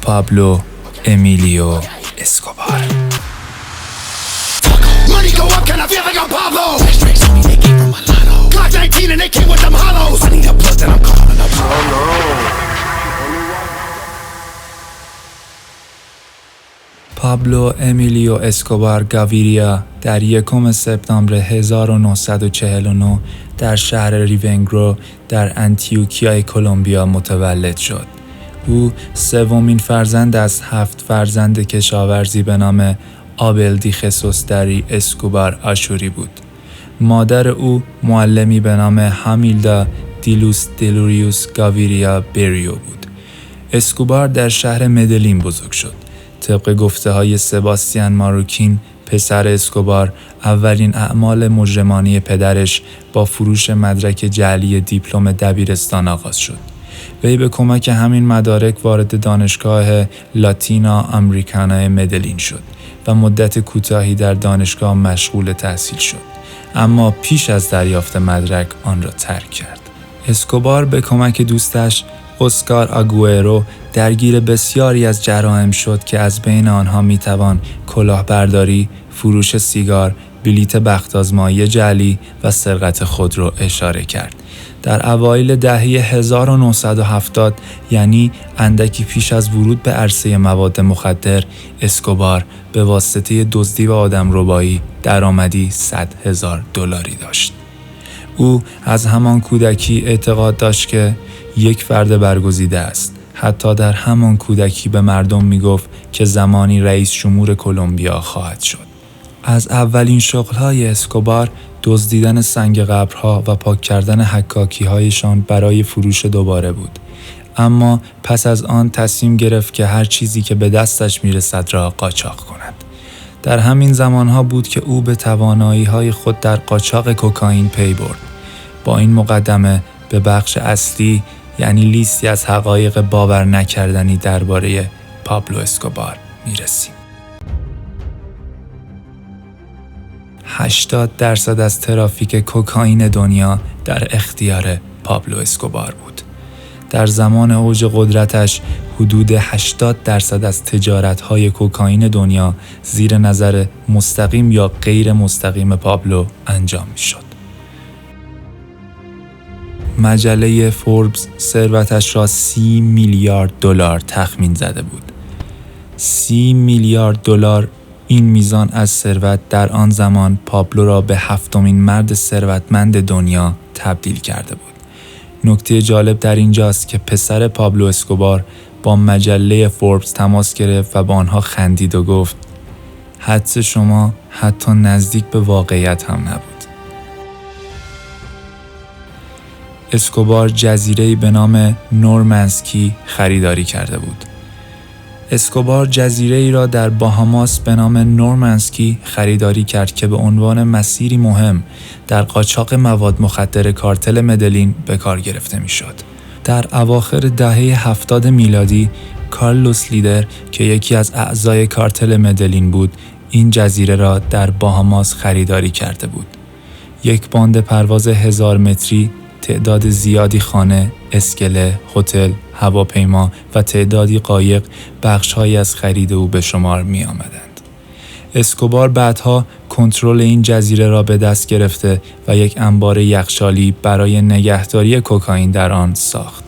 پابلو امیلیو اسکوبار. Money go up, can I feel like I'm Pablo? Straight on me, they came from Milano. Glock 19 and they came with them hollows. I need a plug that I'm calling up. Oh no. پابلو امیلیو اسکوبار گاویریا در 1 سپتامبر 1949 در شهر ریونگرو در انتیوکیای کلمبیا متولد شد. او سومین فرزند از 7 فرزند کشاورزی به نام آبل دی خصوص دری اسکوبار آشوری بود. مادر او معلمی به نام هامیلدا دیلوس دلوریوس گاویریا بریو بود. اسکوبار در شهر مدلین بزرگ شد. طبق گفته های سباستیان ماروکین، پسر اسکوبار، اولین اعمال مجرمانه پدرش با فروش مدرک جعلی دیپلم دبیرستان آغاز شد. وی به کمک همین مدارک وارد دانشگاه لاتینا امریکانا مدلین شد و مدت کوتاهی در دانشگاه مشغول تحصیل شد، اما پیش از دریافت مدرک آن را ترک کرد. اسکوبار به کمک دوستش اسکار آگوئرو درگیر بسیاری از جرایم شد که از بین آنها میتوان کلاهبرداری، فروش سیگار، بلیت بخت‌آزمایی جعلی و سرقت خودرو اشاره کرد. در اوایل دهه 1970 یعنی اندکی پیش از ورود به عرصه مواد مخدر، اسکوبار به واسطه دزدی و آدمربایی درآمدی $100,000 داشت. او از همان کودکی اعتقاد داشت که یک فرد برگزیده است. حتی در همان کودکی به مردم میگفت که زمانی رئیس جمهور کلمبیا خواهد شد. از اولین شغل‌های اسکوبار دزدیدن سنگ قبرها و پاک کردن حکاکی‌هایشان برای فروش دوباره بود. اما پس از آن تصمیم گرفت که هر چیزی که به دستش میرسد را قاچاق کند. در همین زمانها بود که او به توانایی‌های خود در قاچاق کوکائین پی برد. با این مقدمه به بخش اصلی، یعنی لیستی از حقایق باور نکردنی درباره پابلو اسکوبار میرسیم. 80% از ترافیک کوکائین دنیا در اختیار پابلو اسکوبار بود. در زمان اوج قدرتش حدود 80% از تجارت‌های کوکائین دنیا زیر نظر مستقیم یا غیر مستقیم پابلو انجام می‌شد. مجله فوربس ثروتش را $30 میلیارد تخمین زده بود. $30 میلیارد، این میزان از ثروت در آن زمان پابلو را به 7مین مرد ثروتمند دنیا تبدیل کرده بود. نکته جالب در اینجاست که پسر پابلو اسکوبار با مجله فوربس تماس گرفت و با آنها خندید و گفت حدس شما حتی نزدیک به واقعیت هم نبود. اسکوبار جزیره‌ای به نام نورمنسکی خریداری کرده بود. اسکوبار جزیره‌ای را در باهاماس به نام نورمنسکی خریداری کرد که به عنوان مسیری مهم در قاچاق مواد مخدر کارتل مدلین به کار گرفته می‌شد. در اواخر دهه 70 میلادی، کارلوس لیدر که یکی از اعضای کارتل مدلین بود، این جزیره را در باهاماس خریداری کرده بود. یک باند پرواز 1000 متری، تعداد زیادی خانه، اسکله، هتل، هواپیما و تعدادی قایق بخش‌هایی از خرید او به شمار می آمدند. اسکوبار بعدها کنترل این جزیره را به دست گرفته و یک انبار یخچالی برای نگهداری کوکائین در آن ساخت.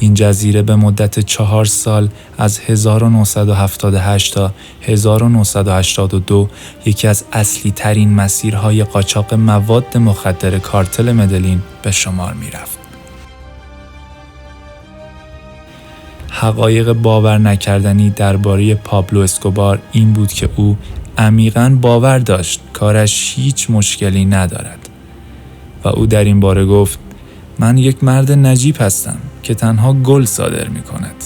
این جزیره به مدت 4 سال از 1978 تا 1982 یکی از اصلی ترین مسیرهای قاچاق مواد مخدر کارتل مدلین به شمار می رفت. حقایق باور نکردنی درباره پابلو اسکوبار این بود که او عمیقاً باور داشت کارش هیچ مشکلی ندارد و او در این باره گفت من یک مرد نجیب هستم که تنها گل صادر می کند.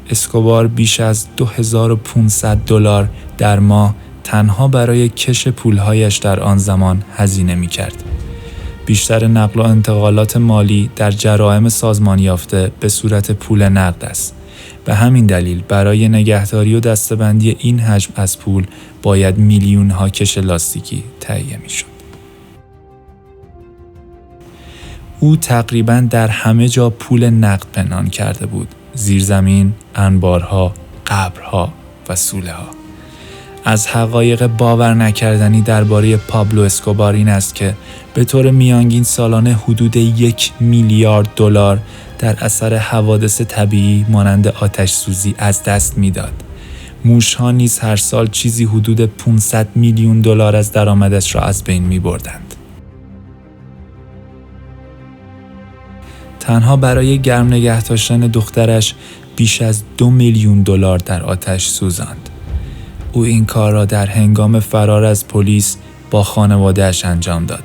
اسکوبار بیش از $2500 در ماه تنها برای کش پولهایش در آن زمان هزینه می کرد. بیشتر نقل و انتقالات مالی در جرایم سازمان یافته به صورت پول نقد است. به همین دلیل برای نگهداری و دسته‌بندی این حجم از پول باید میلیون‌ها کش لاستیکی تهیه می‌شد. او تقریباً در همه جا پول نقد پنهان کرده بود: زیرزمین، انبارها، قبرها و سوله‌ها. از حقایق باور نکردنی درباره پابلو اسکوبار این است که به طور میانگین سالانه حدود 1 میلیارد دلار در اثر حوادث طبیعی مانند آتش سوزی از دست میداد. موشها نیز هر سال چیزی حدود 500 میلیون دلار از درآمدش را از بین می بردند. تنها برای گرم نگه داشتن دخترش بیش از 2 میلیون دلار در آتش سوزاند. او این کار را در هنگام فرار از پلیس با خانواده‌اش انجام داد.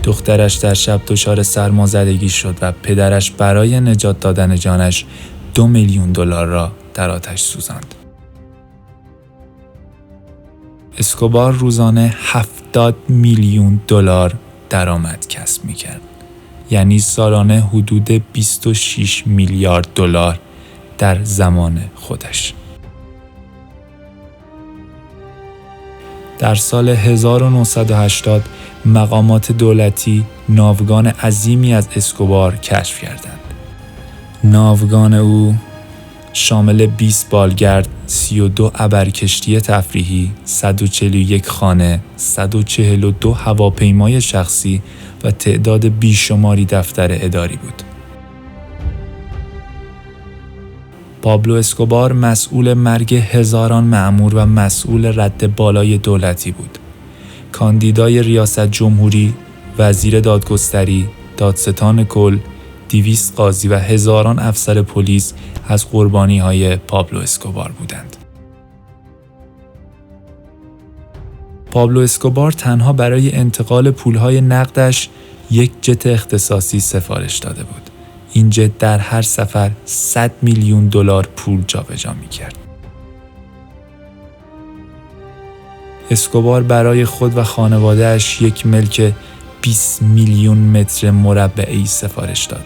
دخترش در شب دچار سرمازدگی شد و پدرش برای نجات دادن جانش 2 میلیون دلار را در آتش سوزاند. اسکوبار روزانه 70 میلیون دلار درآمد کسب می‌کرد. یعنی سالانه حدود 26 میلیارد دلار در زمان خودش. در سال 1980 مقامات دولتی ناوگان عظیمی از اسکوبار کشف کردند. ناوگان او شامل 20 بالگرد، 32 ابرکشتی تفریحی، 141 خانه، 142 هواپیمای شخصی و تعداد بیشماری دفتر اداری بود. پابلو اسکوبار مسئول مرگ هزاران مأمور و مسئول رد بالای دولتی بود. کاندیدای ریاست جمهوری، وزیر دادگستری، دادستان کل، 200 قاضی و هزاران افسر پلیس از قربانی‌های پابلو اسکوبار بودند. پابلو اسکوبار تنها برای انتقال پولهای نقدش یک جت اختصاصی سفارش داده بود. این جت در هر سفر 100 میلیون دلار پول جابجا می‌کرد. اسکوبار برای خود و خانواده‌اش یک ملک 20 میلیون متر مربعی سفارش داد.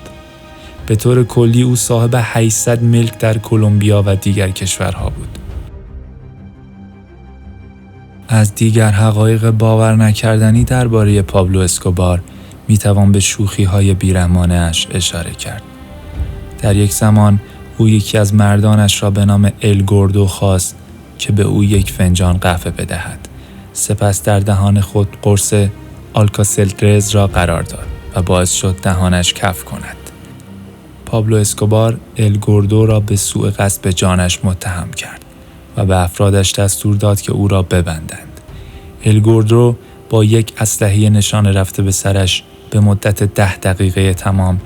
به طور کلی او صاحب 800 ملک در کلمبیا و دیگر کشورها بود. از دیگر حقایق باور نکردنی درباره پابلو اسکوبار میتوان به شوخی‌های بیرحمانه‌اش اشاره کرد. در یک زمان او یکی از مردانش را به نام ال گوردو خواست که به او یک فنجان قهوه بدهد. سپس در دهان خود قرص آلکاسلترز را قرار داد و باعث شد دهانش کف کند. پابلو اسکوبار ال گوردو را به سوء قصد به جانش متهم کرد و به افرادش دستور داد که او را ببندند. ال گوردو با یک اسلحه نشانه رفته به سرش به مدت 10 دقیقه تمام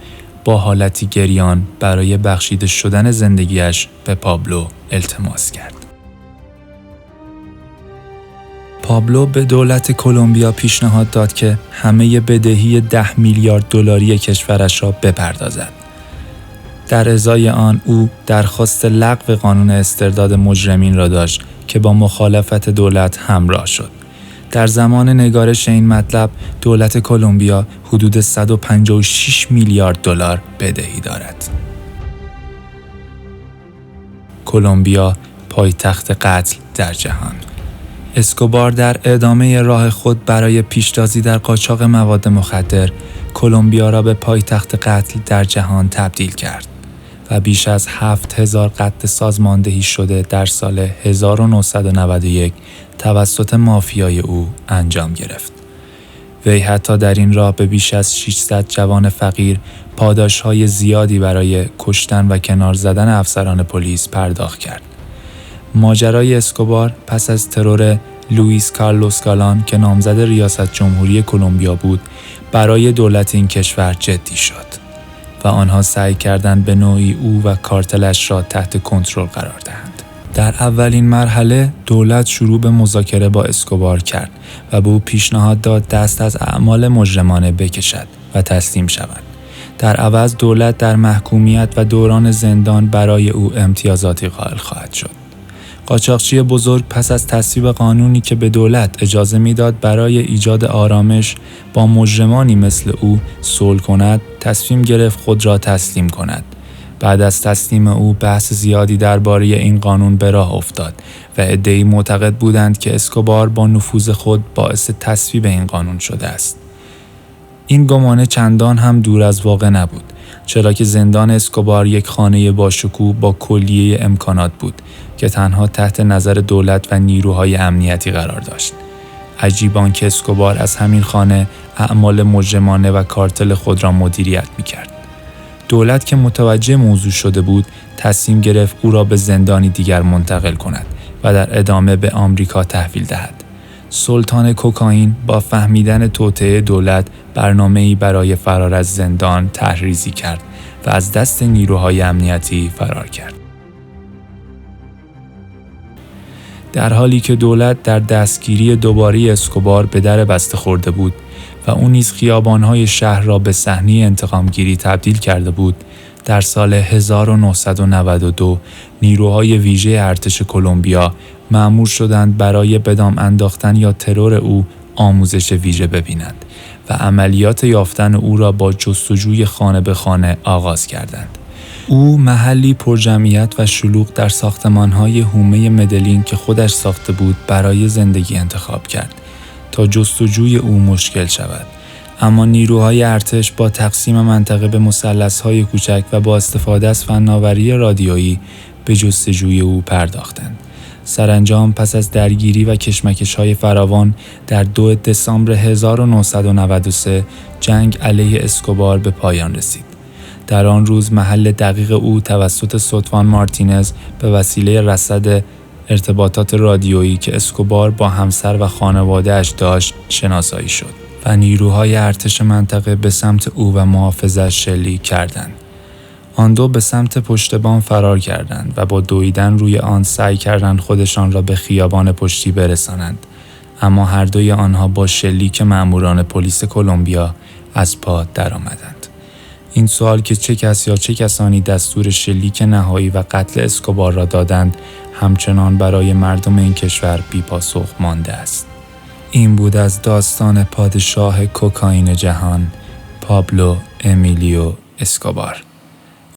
با حالتی گریان برای بخشیده شدن زندگیش به پابلو التماس کرد. پابلو به دولت کلمبیا پیشنهاد داد که همه بدهی 10 میلیارد دلاری کشورش را بپردازد. در ازای آن او درخواست لغو قانون استرداد مجرمین را داشت که با مخالفت دولت همراه شد. در زمان نگارش این مطلب دولت کلمبیا حدود 156 میلیارد دلار بدهی دارد. کلمبیا پایتخت قتل در جهان. اسکوبار در ادامه راه خود برای پیشتازی در قاچاق مواد مخدر کلمبیا را به پایتخت قتل در جهان تبدیل کرد و بیش از 7000 قتل سازماندهی شده در سال 1991 توسط مافیای او انجام گرفت. وی حتی در این راه به بیش از 600 جوان فقیر پاداش‌های زیادی برای کشتن و کنار زدن افسران پلیس پرداخت کرد. ماجرای اسکوبار پس از ترور لوئیس کارلوس گالان که نامزد ریاست جمهوری کلمبیا بود برای دولت این کشور جدی شد و آنها سعی کردند به نوعی او و کارتلش را تحت کنترل قرار دهند. در اولین مرحله دولت شروع به مذاکره با اسکوبار کرد و به او پیشنهاد داد دست از اعمال مجرمانه بکشد و تسلیم شود. در عوض دولت در محکومیت و دوران زندان برای او امتیازاتی قائل خواهد شد. قاچاقچی بزرگ پس از تصویب قانونی که به دولت اجازه میداد برای ایجاد آرامش با مجرمانی مثل او صلح کند، تصمیم گرفت خود را تسلیم کند. بعد از تسلیم او بحث زیادی درباره این قانون به راه افتاد و عده‌ای معتقد بودند که اسکوبار با نفوذ خود باعث تصویب این قانون شده است. این گمانه چندان هم دور از واقع نبود، چرا که زندان اسکوبار یک خانه باشکوه با کلیه امکانات بود که تنها تحت نظر دولت و نیروهای امنیتی قرار داشت. عجیب آن که اسکوبار از همین خانه اعمال مجرمانه و کارتل خود را مدیریت می‌کرد. دولت که متوجه موضوع شده بود، تصمیم گرفت او را به زندانی دیگر منتقل کند و در ادامه به آمریکا تحویل دهد. سلطان کوکائین با فهمیدن توطئه دولت برنامه‌ای برای فرار از زندان طرح‌ریزی کرد و از دست نیروهای امنیتی فرار کرد. در حالی که دولت در دستگیری دوباره اسکوبار به در بسته خورده بود و او نیز خیابان‌های شهر را به صحنه انتقام‌گیری تبدیل کرده بود، در سال 1992 نیروهای ویژه ارتش کلمبیا مأمور شدند برای به دام انداختن یا ترور او آموزش ویژه ببینند و عملیات یافتن او را با جستجوی خانه به خانه آغاز کردند. او محلی پرجمعیت و شلوغ در ساختمان‌های حومه مدلین که خودش ساخته بود برای زندگی انتخاب کرد تا جستجوی او مشکل شود. اما نیروهای ارتش با تقسیم منطقه به مثلث‌های کوچک و با استفاده از فناوری رادیویی به جستجوی او پرداختند. سرانجام پس از درگیری و کشمکش‌های فراوان در 2 دسامبر 1993 جنگ علیه اسکوبار به پایان رسید. در آن روز محل دقیق او توسط ستوان مارتینز به وسیله رصد ارتباطات رادیویی که اسکوبار با همسر و خانواده‌اش داشت شناسایی شد و نیروهای ارتش منطقه به سمت او و محافظش شلیک کردند. آن دو به سمت پشت بام فرار کردند و با دویدن روی آن سعی کردند خودشان را به خیابان پشتی برسانند، اما هر دوی آنها با شلیک مأموران پلیس کلمبیا از پا درآمدند. این سوال که چه کس یا چه کسانی دستور شلیک نهایی و قتل اسکوبار را دادند همچنان برای مردم این کشور بی‌پاسخ مانده است. این بود از داستان پادشاه کوکائین جهان، پابلو امیلیو اسکوبار.